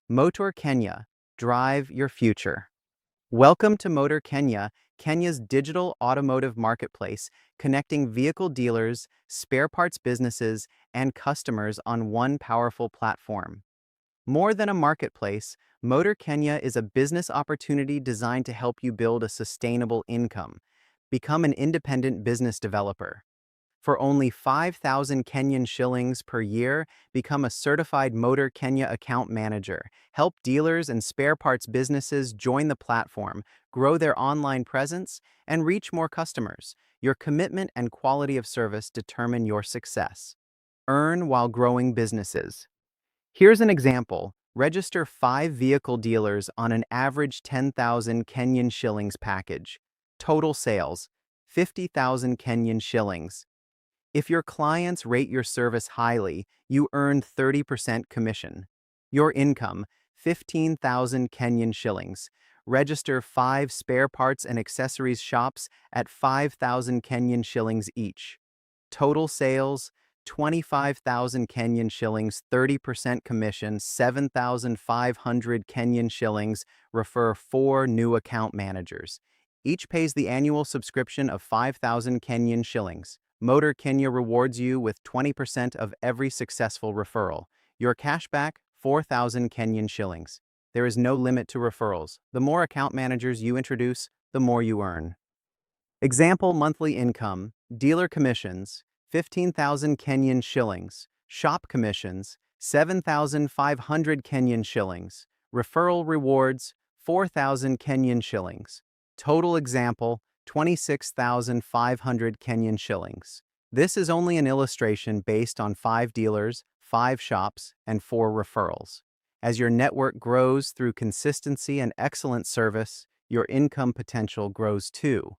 Motor Kenya, drive your future. Welcome to Motor Kenya, Kenya's digital automotive marketplace, connecting vehicle dealers, spare parts businesses, and customers on one powerful platform. More than a marketplace, Motor Kenya is a business opportunity designed to help you build a sustainable income. Become an independent business developer. For only 5,000 Kenyan shillings per year, become a certified Motor Kenya account manager. Help dealers and spare parts businesses join the platform, grow their online presence, and reach more customers. Your commitment and quality of service determine your success. Earn while growing businesses. Here's an example. Register 5 vehicle dealers on an average 10,000 Kenyan shillings package. Total sales, 50,000 Kenyan shillings. If your clients rate your service highly, you earn 30% commission. Your income, 15,000 Kenyan shillings. Register 5 spare parts and accessories shops at 5,000 Kenyan shillings each. Total sales, 25,000 Kenyan shillings, 30% commission, 7,500 Kenyan shillings. Refer 4 new account managers. Each pays the annual subscription of 5,000 Kenyan shillings. Motor Kenya rewards you with 20% of every successful referral. Your cashback, 4,000 Kenyan shillings. There is no limit to referrals. The more account managers you introduce, the more you earn. Example monthly income, dealer commissions, 15,000 Kenyan shillings, shop commissions, 7,500 Kenyan shillings, referral rewards, 4,000 Kenyan shillings. Total example, 26,500 Kenyan shillings. This is only an illustration based on 5 dealers, 5 shops, and 4 referrals. As your network grows through consistency and excellent service, your income potential grows too.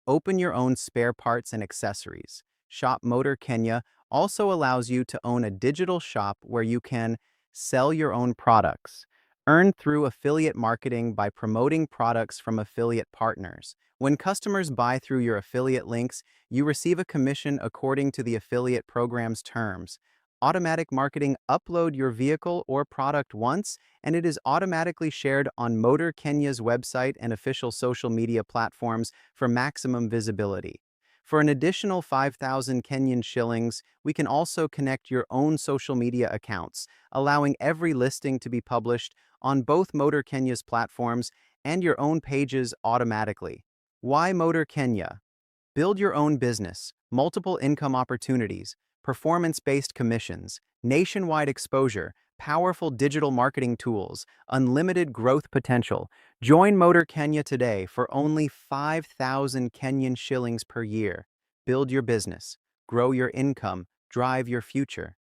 Open your own spare parts and accessories. Shop Motor Kenya also allows you to own a digital shop where you can sell your own products. Earn through affiliate marketing by promoting products from affiliate partners. When customers buy through your affiliate links, you receive a commission according to the affiliate program's terms. Automatic marketing: upload your vehicle or product once, and it is automatically shared on Motor Kenya's website and official social media platforms for maximum visibility. For an additional 5,000 Kenyan shillings, we can also connect your own social media accounts, allowing every listing to be published on both Motor Kenya's platforms and your own pages automatically. Why Motor Kenya? Build your own business, multiple income opportunities, performance-based commissions, nationwide exposure, powerful digital marketing tools, unlimited growth potential. Join Motor Kenya today for only 5,000 Kenyan shillings per year. Build your business, grow your income, drive your future.